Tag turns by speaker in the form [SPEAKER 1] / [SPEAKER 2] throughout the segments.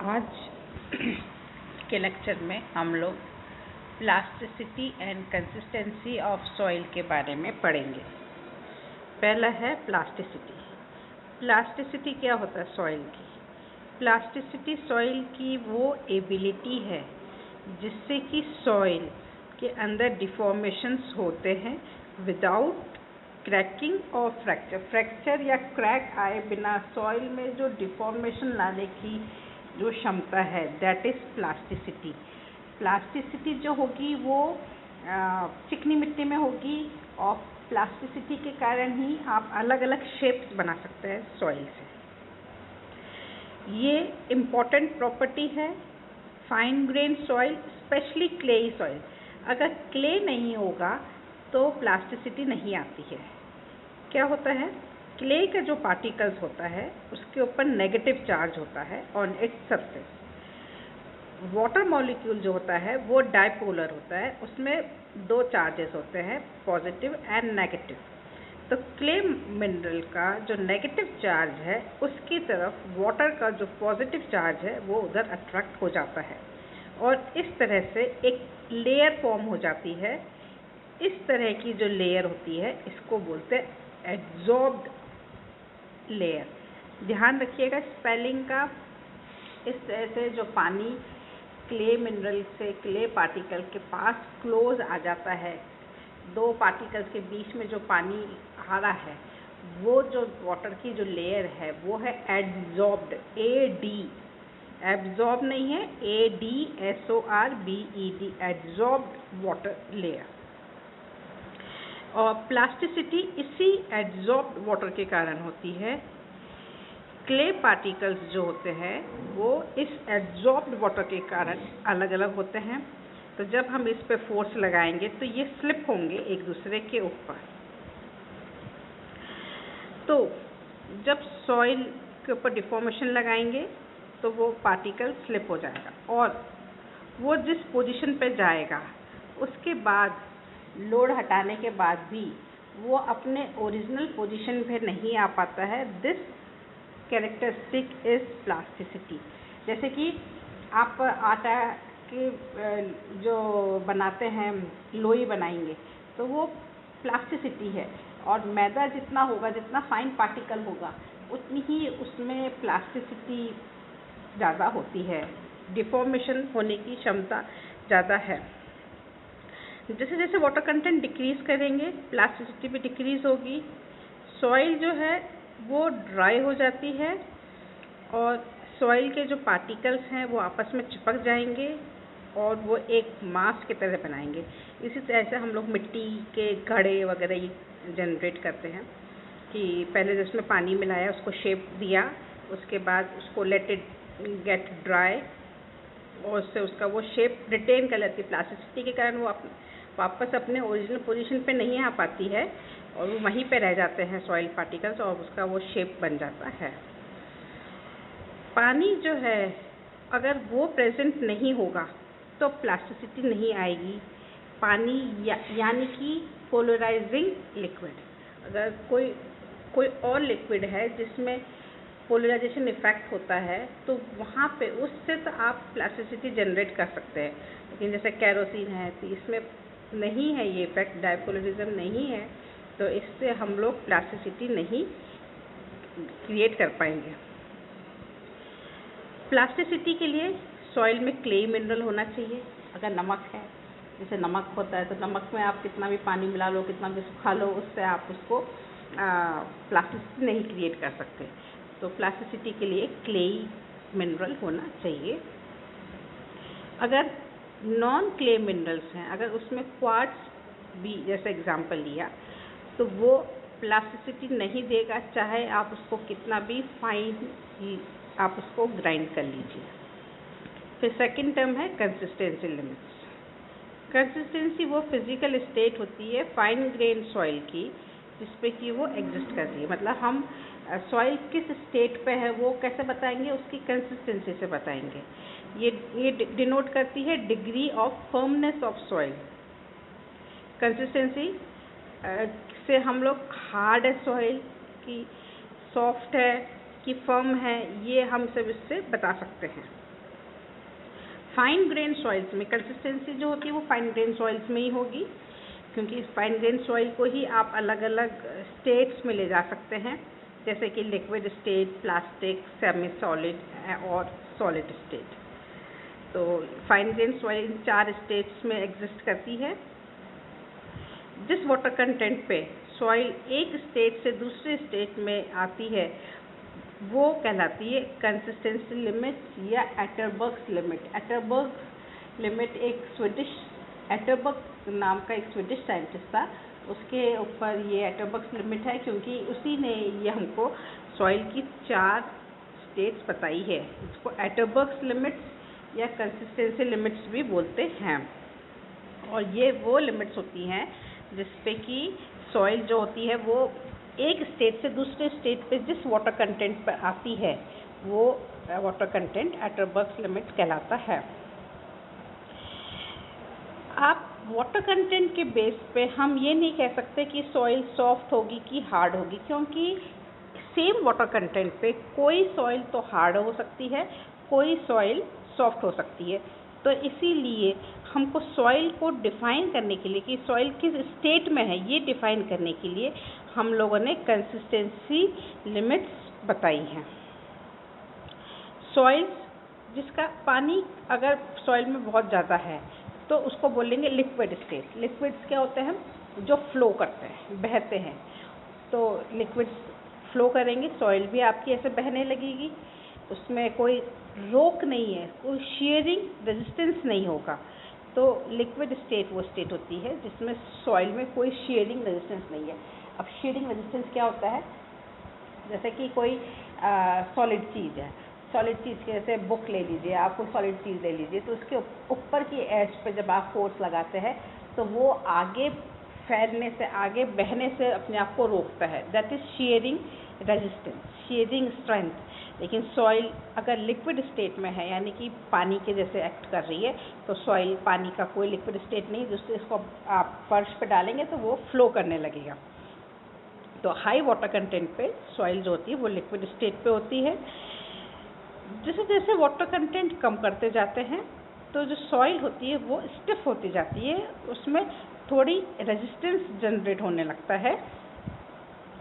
[SPEAKER 1] आज के लेक्चर में हम लोग plasticity and consistency of soil के बारे में पढ़ेंगे। पहला है प्लास्टिसिटी। प्लास्टिसिटी क्या होता है सॉइल की? प्लास्टिसिटी सॉइल की वो एबिलिटी है जिससे कि सॉइल के अंदर डिफॉर्मेशंस होते हैं विदाउट क्रैकिंग और फ्रैक्चर या क्रैक आए बिना सॉइल में जो डिफॉर्मेशन लाने की जो क्षमता है, दैट इज़ प्लास्टिसिटी। प्लास्टिसिटी जो होगी वो चिकनी मिट्टी में होगी और प्लास्टिसिटी के कारण ही आप अलग अलग शेप्स बना सकते हैं सॉइल से। ये इम्पॉर्टेंट प्रॉपर्टी है fine grain soil, specially clayey soil. अगर क्ले नहीं होगा तो प्लास्टिसिटी नहीं आती है। क्या होता है? क्ले का जो पार्टिकल्स होता है उसके ऊपर नेगेटिव चार्ज होता है on its surface. Water molecule जो होता है वो डाइपोलर होता है, उसमें दो चार्जेस होते हैं, पॉजिटिव एंड नेगेटिव। तो क्ले मिनरल का जो नेगेटिव चार्ज है उसकी तरफ वाटर का जो पॉजिटिव चार्ज है वो उधर अट्रैक्ट हो जाता है और इस तरह से एक लेयर फॉर्म हो जाती है। इस तरह की जो लेयर होती है इसको बोलते हैं एड्सॉर्ब्ड लेयर। ध्यान रखिएगा स्पेलिंग का। इस तरह से जो पानी क्ले मिनरल से क्ले पार्टिकल के पास क्लोज आ जाता है, दो पार्टिकल्स के बीच में जो पानी आ रहा है वो जो वाटर की जो लेयर है वो है एड्सॉर्ब्ड, AD। एब्जॉर्ब नहीं है, ADSORBED, एड्सॉर्ब्ड वाटर लेयर। और प्लास्टिसिटी इसी एड्सॉर्ब्ड वाटर के कारण होती है। क्ले पार्टिकल्स जो होते हैं वो इस एड्सॉर्ब्ड वाटर के कारण अलग अलग होते हैं। तो जब हम इस पे फोर्स लगाएंगे तो ये स्लिप होंगे एक दूसरे के ऊपर। तो जब सॉइल के ऊपर डिफॉर्मेशन लगाएंगे तो वो पार्टिकल स्लिप हो जाएगा और वो जिस पोजीशन पे जाएगा उसके बाद लोड हटाने के बाद भी वो अपने ओरिजिनल पोजीशन पे नहीं आ पाता है। This characteristic is plasticity. जैसे कि आप आटा के जो बनाते हैं, लोई बनाएंगे तो वो प्लास्टिसिटी है और मैदा जितना होगा, जितना फाइन पार्टिकल होगा उतनी ही उसमें प्लास्टिसिटी ज़्यादा होती है, डिफॉर्मेशन होने की क्षमता ज़्यादा है। जैसे जैसे वाटर कंटेंट डिक्रीज़ करेंगे प्लास्टिसिटी भी डिक्रीज़ होगी। सॉइल जो है वो ड्राई हो जाती है और सॉइल के जो पार्टिकल्स हैं वो आपस में चिपक जाएंगे और वो एक मास की तरह बनाएंगे। इसी तरह से हम लोग मिट्टी के घड़े वगैरह जनरेट करते हैं कि पहले जिसमें पानी मिलाया उसको शेप दिया, उसके बाद उसको लेट इट गेट ड्राई और उससे उसका वो शेप रिटेन कर लेती है। प्लास्टिसिटी के कारण वो वापस अपने ओरिजिनल पोजीशन पे नहीं आ पाती है और वो वहीं पे रह जाते हैं सॉइल पार्टिकल्स और उसका वो शेप बन जाता है। पानी जो है अगर वो प्रेजेंट नहीं होगा तो प्लास्टिसिटी नहीं आएगी। पानी यानी कि पोलराइजिंग लिक्विड। अगर कोई और लिक्विड है जिसमें पोलराइजेशन इफेक्ट होता है तो वहाँ पे उससे तो आप प्लास्टिसिटी जनरेट कर सकते हैं, लेकिन जैसे केरोसिन है तो इसमें नहीं है ये इफेक्ट, डायपोलरिज्म नहीं है, तो इससे हम लोग प्लास्टिसिटी नहीं क्रिएट कर पाएंगे। प्लास्टिसिटी के लिए सॉइल में क्ले मिनरल होना चाहिए। अगर नमक है, जैसे नमक होता है तो नमक में आप कितना भी पानी मिला लो, कितना भी सुखा लो, उससे आप उसको प्लास्टिसिटी नहीं क्रिएट कर सकते। तो प्लास्टिसिटी के लिए क्लेई मिनरल होना चाहिए। अगर नॉन क्ले मिनरल्स हैं, अगर उसमें क्वार्ट्ज भी जैसे एग्जांपल लिया तो वो प्लास्टिसिटी नहीं देगा, चाहे आप उसको कितना भी फाइन आप उसको ग्राइंड कर लीजिए। फिर सेकंड टर्म है कंसिस्टेंसी लिमिट्स। कंसिस्टेंसी वो फिजिकल स्टेट होती है फाइन ग्रेन सॉइल की जिसपे कि वो एग्जिस्ट करती है। मतलब हम सॉइल किस स्टेट पे है वो कैसे बताएंगे, उसकी कंसिस्टेंसी से बताएंगे। ये डिनोट करती है degree of firmness of soil. Consistency से हम लोग हार्ड है सॉइल की, सॉफ्ट है कि फर्म है, ये हम सब इससे बता सकते हैं। फाइन ग्रेन सॉइल्स में कंसिस्टेंसी जो होती है वो फाइन ग्रेन सॉइल्स में ही होगी, क्योंकि इस फाइन ग्रेन सॉइल को ही आप अलग अलग स्टेट्स में ले जा सकते हैं, जैसे कि liquid state, plastic, semi solid और सॉलिड स्टेट। तो fine grain soil in 4 states में एग्जिस्ट करती है। जिस वाटर कंटेंट पे सॉइल एक स्टेट से दूसरे स्टेट में आती है वो कहलाती है कंसिस्टेंसी लिमिट या एटरबर्ग्स लिमिट। एटरबर्ग लिमिट एटरबर्ग नाम का एक स्वीडिश साइंटिस्ट था, उसके ऊपर ये एटरबर्ग्स लिमिट है, क्योंकि उसी ने ये हमको सॉइल की 4 स्टेट्स बताई है। इसको एटरबर्ग्स लिमिट्स या कंसिस्टेंसी लिमिट्स भी बोलते हैं। और ये वो लिमिट्स होती हैं जिसपे कि सॉइल जो होती है वो एक स्टेट से दूसरे स्टेट पे जिस वाटर कंटेंट पर आती है वो वाटर कंटेंट एटरबर्ग्स लिमिट कहलाता है। आप वाटर कंटेंट के बेस पे हम ये नहीं कह सकते कि सॉइल सॉफ्ट होगी कि हार्ड होगी, क्योंकि सेम वाटर कंटेंट पे कोई सॉइल तो हार्ड हो सकती है, कोई सॉइल सॉफ्ट हो सकती है। तो इसीलिए हमको सॉइल को डिफ़ाइन करने के लिए कि सॉइल किस स्टेट में है ये डिफ़ाइन करने के लिए हम लोगों ने कंसिस्टेंसी लिमिट्स बताई हैं। सॉइल्स जिसका पानी अगर सॉइल में बहुत ज़्यादा है तो उसको बोलेंगे लिक्विड स्टेट। लिक्विड्स क्या होते हैं? जो फ्लो करते हैं, बहते हैं। तो लिक्विड्स फ्लो करेंगे, सॉइल भी आपकी ऐसे बहने लगेगी, उसमें कोई रोक नहीं है, कोई शेयरिंग रेजिस्टेंस नहीं होगा। तो लिक्विड स्टेट वो स्टेट होती है जिसमें सॉइल में कोई शेयरिंग रेजिस्टेंस नहीं है। अब शेयरिंग रेजिस्टेंस क्या होता है? जैसे कि कोई सॉलिड चीज़ है, सॉलिड चीज़ के जैसे बुक ले लीजिए, आप कोई सॉलिड चीज़ ले लीजिए, तो उसके ऊपर की एज पे जब आप फोर्स लगाते हैं तो वो आगे फैलने से, आगे बहने से अपने आप को रोकता है। That is sharing resistance, sharing strength. लेकिन सॉइल अगर लिक्विड स्टेट में है, यानी कि पानी के जैसे एक्ट कर रही है, तो सॉइल पानी का कोई लिक्विड स्टेट नहीं, जिससे इसको आप फर्श पे डालेंगे तो वो फ्लो करने लगेगा। तो हाई वाटर कंटेंट पे सॉइल जो होती है वो लिक्विड स्टेट पे होती है। जैसे जैसे वाटर कंटेंट कम करते जाते हैं तो जो सॉइल होती है वो स्टिफ होती जाती है, उसमें थोड़ी रेजिस्टेंस जनरेट होने लगता है।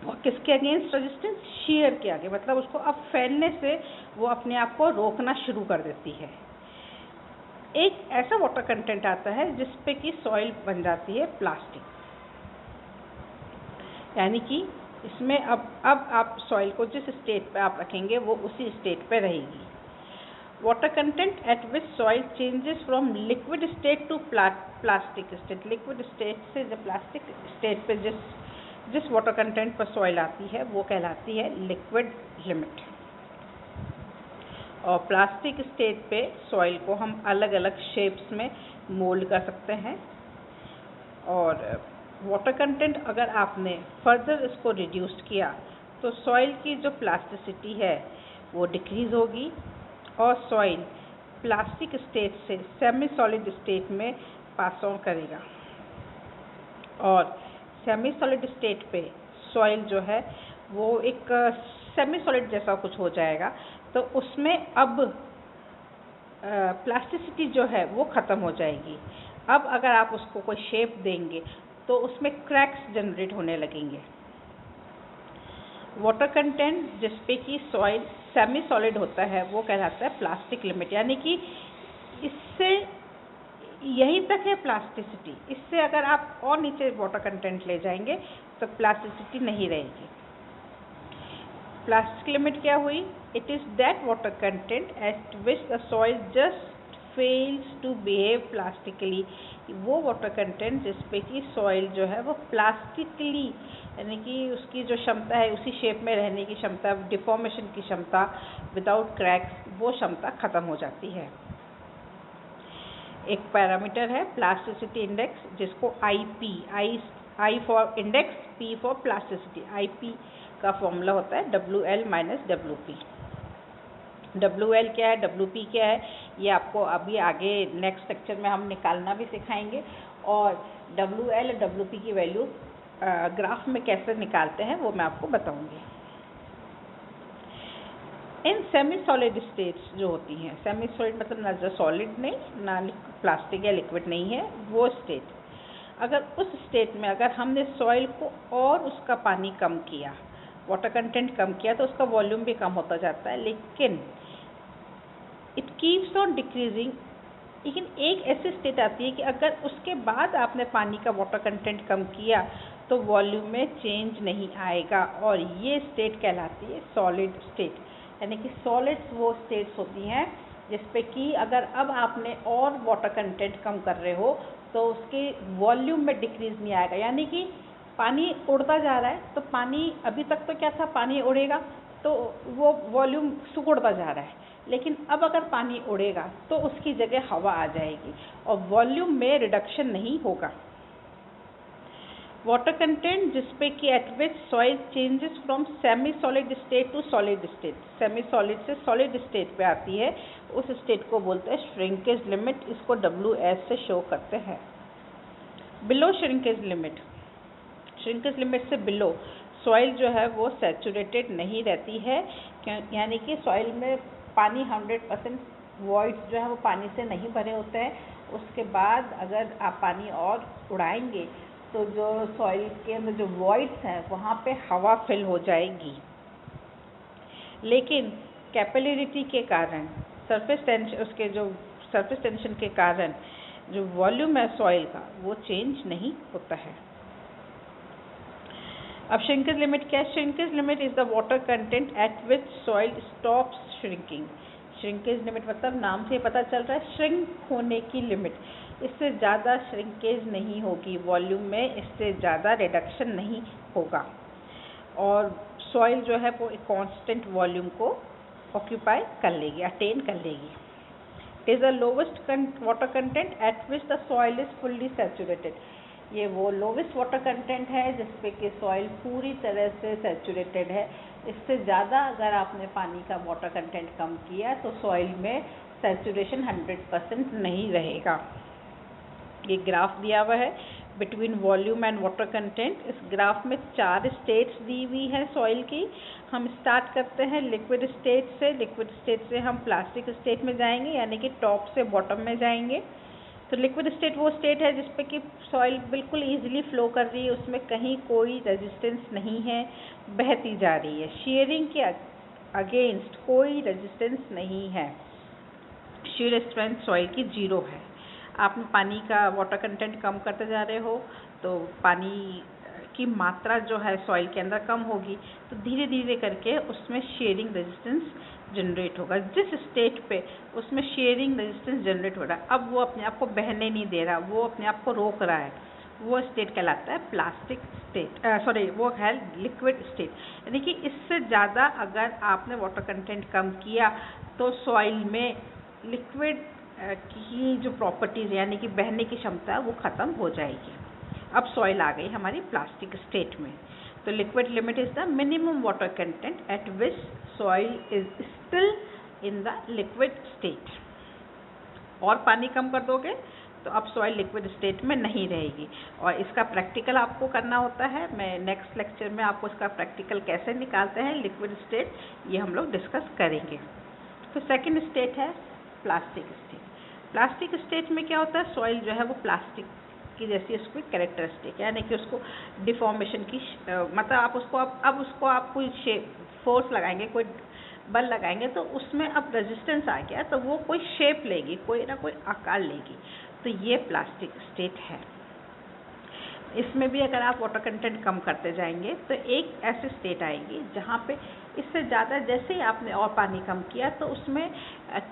[SPEAKER 1] और किसके अगेंस्ट रेजिस्टेंस? शेयर के आगे, मतलब उसको अब फैलने से वो अपने आप को रोकना शुरू कर देती है। एक ऐसा वाटर कंटेंट आता है जिसपे कि सॉइल बन जाती है प्लास्टिक, यानी कि इसमें अब आप सॉइल को जिस स्टेट पे आप रखेंगे वो उसी स्टेट पे रहेगी। Water content at which soil changes from liquid state to plastic state. Liquid state से जब प्लास्टिक स्टेट पे जिस वाटर कंटेंट पर सॉइल आती है वो कहलाती है लिक्विड लिमिट। और प्लास्टिक स्टेट पे सॉइल को हम अलग अलग शेप्स में मोल्ड कर सकते हैं। और वाटर कंटेंट अगर आपने फर्दर इसको रिड्यूस्ड किया तो सॉइल की जो प्लास्टिसिटी है वो डिक्रीज़ होगी और सॉइल प्लास्टिक स्टेट से सेमी सॉलिड स्टेट में पास ऑन करेगा। और सेमी सॉलिड स्टेट पे सॉइल जो है वो एक सेमी सॉलिड जैसा कुछ हो जाएगा, तो उसमें अब प्लास्टिसिटी जो है वो ख़त्म हो जाएगी। अब अगर आप उसको कोई शेप देंगे तो उसमें क्रैक्स जनरेट होने लगेंगे। वाटर कंटेंट जिस पे कि सॉइल सेमी सॉलिड होता है वो कहलाता है प्लास्टिक लिमिट, यानी कि इससे यहीं तक है प्लास्टिसिटी, इससे अगर आप और नीचे वाटर कंटेंट ले जाएंगे तो प्लास्टिसिटी नहीं रहेगी। प्लास्टिक लिमिट क्या हुई? It is that water content at which the soil just fails to behave plastically. वो वाटर कंटेंट जिस पे कि सॉइल जो है वो प्लास्टिकली, यानी कि उसकी जो क्षमता है उसी शेप में रहने की क्षमता, डिफॉर्मेशन की क्षमता, विदाउट क्रैक्स, वो क्षमता ख़त्म हो जाती है। एक पैरामीटर है प्लास्टिसिटी इंडेक्स, जिसको I for index, P for plasticity. IP का फॉर्मूला होता है WL माइनस WP। WL क्या है, WP क्या है, ये आपको अभी आगे नेक्स्ट लेक्चर में हम निकालना भी सिखाएंगे। और WL और WP की वैल्यू ग्राफ में कैसे निकालते हैं वो मैं आपको बताऊंगी। इन सेमी सॉलिड स्टेट्स जो होती हैं, सेमी सॉलिड मतलब ना सॉलिड नहीं, ना प्लास्टिक या लिक्विड नहीं है, वो स्टेट, अगर उस स्टेट में अगर हमने सॉइल को और उसका पानी कम किया, वाटर कंटेंट कम किया, तो उसका वॉल्यूम भी कम होता जाता है, लेकिन इट कीप्स ऑन डिक्रीजिंग। लेकिन एक ऐसी स्टेट आती है कि अगर उसके बाद आपने पानी का वाटर कंटेंट कम किया तो वॉल्यूम में चेंज नहीं आएगा, और ये स्टेट कहलाती है सॉलिड स्टेट। यानी कि सॉलिड्स वो स्टेट्स होती हैं जिस पे कि अगर अब आपने और वाटर कंटेंट कम कर रहे हो तो उसके वॉल्यूम में डिक्रीज नहीं आएगा। यानी कि पानी उड़ता जा रहा है, तो पानी अभी तक तो क्या था, पानी उड़ेगा तो वो वॉल्यूम सिकुड़ता जा रहा है, लेकिन अब अगर पानी उड़ेगा तो उसकी जगह हवा आ जाएगी और वॉल्यूम में रिडक्शन नहीं होगा। वाटर कंटेंट जिसपे कि at which soil changes from semi solid state to solid state, semi solid से सॉलिड स्टेट पे आती है, उस स्टेट को बोलते हैं श्रिंकेज लिमिट। इसको WS से शो करते हैं। Below shrinkage limit, shrinkage limit से बिलो सॉइल जो है वो सैचुरेटेड नहीं रहती है, यानी कि सॉइल में पानी 100% वॉइड्स जो है वो पानी से नहीं भरे होते हैं। उसके बाद अगर आप पानी और उड़ाएंगे तो जो सॉइल के अंदर जो वॉइड्स हैं वहाँ पे हवा फिल हो जाएगी, लेकिन कैपिलरिटी के कारण, सरफेस टेंशन, उसके जो सरफेस टेंशन के कारण जो वॉल्यूम है सॉइल का वो चेंज नहीं होता है। अब श्रिंकेज लिमिट क्या है? Shrinkage limit is the water content at which soil stops shrinking. Shrinkage limit मतलब नाम से पता चल रहा है श्रिंक होने की लिमिट, इससे ज़्यादा श्रिंकेज नहीं होगी वॉल्यूम में, इससे ज़्यादा रिडक्शन नहीं होगा और सॉइल जो है वो एक कांस्टेंट वॉल्यूम को ऑक्यूपाई कर लेगी, अटेन कर लेगी। It is the lowest water content at which the soil is fully saturated. ये वो लोवेस्ट वाटर कंटेंट है जिसपे कि सॉइल पूरी तरह से सैचुरेटेड है। इससे ज़्यादा अगर आपने पानी का वाटर कंटेंट कम किया तो सॉइल में सैचुरेशन 100% नहीं रहेगा। ये ग्राफ दिया हुआ है between volume and water content. इस ग्राफ में 4 स्टेट्स दी हुई है सॉइल की। हम स्टार्ट करते हैं लिक्विड स्टेट से। लिक्विड स्टेट से हम प्लास्टिक स्टेट में जाएंगे, यानी कि टॉप से बॉटम में जाएंगे। तो लिक्विड स्टेट वो स्टेट है जिसपे कि सॉइल बिल्कुल ईजिली फ्लो कर रही है, उसमें कहीं कोई रेजिस्टेंस नहीं है, बहती जा रही है। शेयरिंग के अगेंस्ट कोई रेजिस्टेंस नहीं है, शेयर स्ट्रेंथ सॉइल की 0 है। आपने पानी का वाटर कंटेंट कम करते जा रहे हो तो पानी की मात्रा जो है सॉइल के अंदर कम होगी, तो धीरे धीरे करके उसमें शेयरिंग रेजिस्टेंस जनरेट होगा। जिस स्टेट पे उसमें शेयरिंग रेजिस्टेंस जनरेट हो रहा है, अब वो अपने आप को बहने नहीं दे रहा, वो अपने आप को रोक रहा है, वो स्टेट कहलाता है प्लास्टिक स्टेट, वो है लिक्विड स्टेट। यानी कि इससे ज़्यादा अगर आपने वाटर कंटेंट कम किया तो सॉइल में लिक्विड की जो प्रॉपर्टीज़ यानी कि बहने की क्षमता है वो ख़त्म हो जाएगी। अब सॉइल आ गई हमारी प्लास्टिक स्टेट में। तो liquid limit is the minimum water content at which soil is still in the liquid state. और पानी कम कर दोगे तो अब सॉइल लिक्विड स्टेट में नहीं रहेगी, और इसका प्रैक्टिकल आपको करना होता है। मैं नेक्स्ट लेक्चर में आपको इसका प्रैक्टिकल कैसे निकालते हैं लिक्विड स्टेट, ये हम लोग डिस्कस करेंगे। तो सेकेंड स्टेट है प्लास्टिक स्टेट। प्लास्टिक स्टेट में क्या होता है, सॉइल जो है वो प्लास्टिक की जैसी उसकी कैरेक्टरिस्टिक, यानी कि उसको डिफॉर्मेशन की मतलब आप उसको अब उसको आप कोई शेप फोर्स लगाएंगे, कोई बल लगाएंगे तो उसमें अब रेजिस्टेंस आ गया तो वो कोई शेप लेगी, कोई ना कोई आकार लेगी। तो ये प्लास्टिक स्टेट है। इसमें भी अगर आप वाटर कंटेंट कम करते जाएंगे तो एक ऐसी स्टेट आएगी जहाँ पे इससे ज़्यादा जैसे ही आपने और पानी कम किया तो उसमें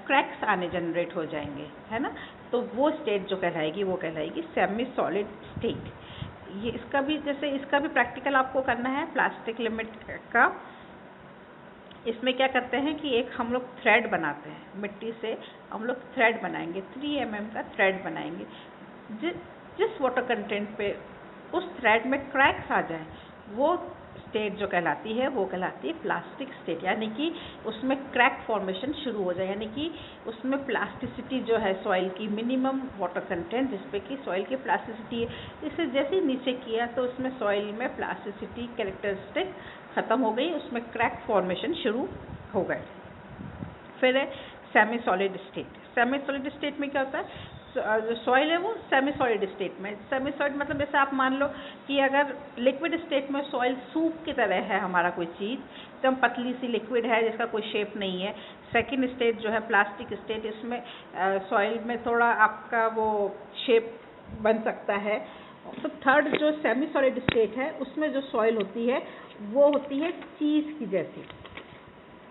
[SPEAKER 1] क्रैक्स आने जनरेट हो जाएंगे, है ना। तो वो स्टेट जो कहलाएगी वो कहलाएगी सेमी सॉलिड स्टेट। ये इसका भी प्रैक्टिकल आपको करना है प्लास्टिक लिमिट का। इसमें क्या करते हैं कि एक हम लोग थ्रेड बनाते हैं, मिट्टी से हम लोग थ्रेड बनाएंगे, 3 mm का थ्रेड बनाएंगे। जिस वाटर कंटेंट पे उस थ्रेड में क्रैक्स आ जाए वो स्टेट जो कहलाती है वो कहलाती है प्लास्टिक स्टेट, यानी कि उसमें क्रैक फॉर्मेशन शुरू हो जाए, यानी कि उसमें प्लास्टिसिटी जो है सॉइल की मिनिमम वाटर कंटेंट जिसपे कि सॉइल की प्लास्टिसिटी है, इसे जैसे ही नीचे किया तो उसमें सॉइल में प्लास्टिसिटी कैरेक्टरिस्टिक ख़त्म हो गई, उसमें क्रैक फॉर्मेशन शुरू हो गए। फिर है semi solid state. Semi solid state में क्या होता है, जो सॉइल है वो सेमी सॉलिड स्टेट में। सेमी सॉलिड मतलब जैसे आप मान लो कि अगर लिक्विड स्टेट में सॉइल सूप की तरह है हमारा कोई चीज़, एकदम पतली सी लिक्विड है जिसका कोई शेप नहीं है। सेकंड स्टेट जो है प्लास्टिक स्टेट, इसमें सॉइल में थोड़ा आपका वो शेप बन सकता है। तो थर्ड जो सेमी सॉलिड स्टेट है उसमें जो सॉइल होती है वो होती है चीज़ की जैसी।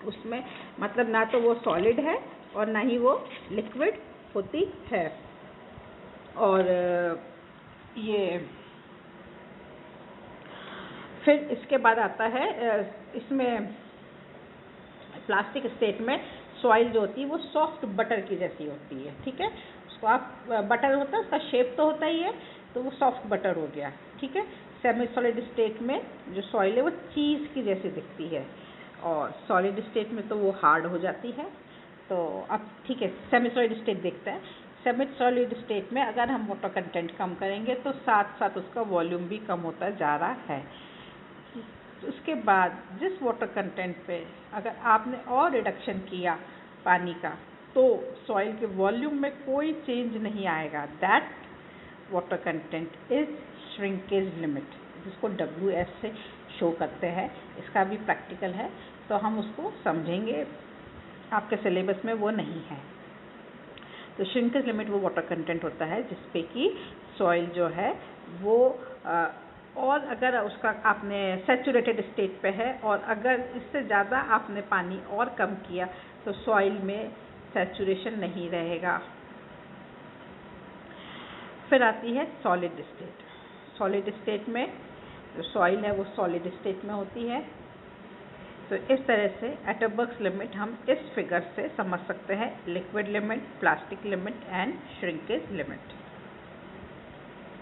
[SPEAKER 1] उसमें मतलब ना तो वो सॉलिड है और ना ही वो लिक्विड होती है। और ये फिर इसके बाद आता है इसमें प्लास्टिक स्टेट में सॉइल जो होती है वो सॉफ्ट बटर की जैसी होती है, ठीक है। उसको आप बटर होता है, उसका शेप तो होता ही है, तो वो सॉफ्ट बटर हो गया, ठीक है। सेमी सॉलिड स्टेट में जो सॉइल है वो चीज़ की जैसी दिखती है, और सॉलिड स्टेट में तो वो हार्ड हो जाती है। तो अब ठीक है, सेमी सॉलिड स्टेट देखते हैं। सेमी सॉलिड स्टेट में अगर हम वाटर कंटेंट कम करेंगे तो साथ साथ उसका वॉल्यूम भी कम होता जा रहा है। उसके बाद जिस वाटर कंटेंट पे अगर आपने और रिडक्शन किया पानी का, तो सॉइल के वॉल्यूम में कोई चेंज नहीं आएगा। That water content is shrinkage limit, जिसको WS से शो करते हैं। इसका भी प्रैक्टिकल है तो हम उसको समझेंगे, आपके सिलेबस में वो नहीं है। तो श्रिंकेज लिमिट वो वाटर कंटेंट होता है जिसपे कि सॉइल जो है वो और अगर उसका आपने सैचुरेटेड स्टेट पे है और अगर इससे ज़्यादा आपने पानी और कम किया तो सॉइल में सैचुरेशन नहीं रहेगा। फिर आती है सॉलिड स्टेट। सॉलिड स्टेट में जो सॉइल है वो सॉलिड स्टेट में होती है। तो इस तरह से एटरबर्ग्स लिमिट हम इस फिगर से समझ सकते हैं, liquid limit, plastic limit and shrinkage limit.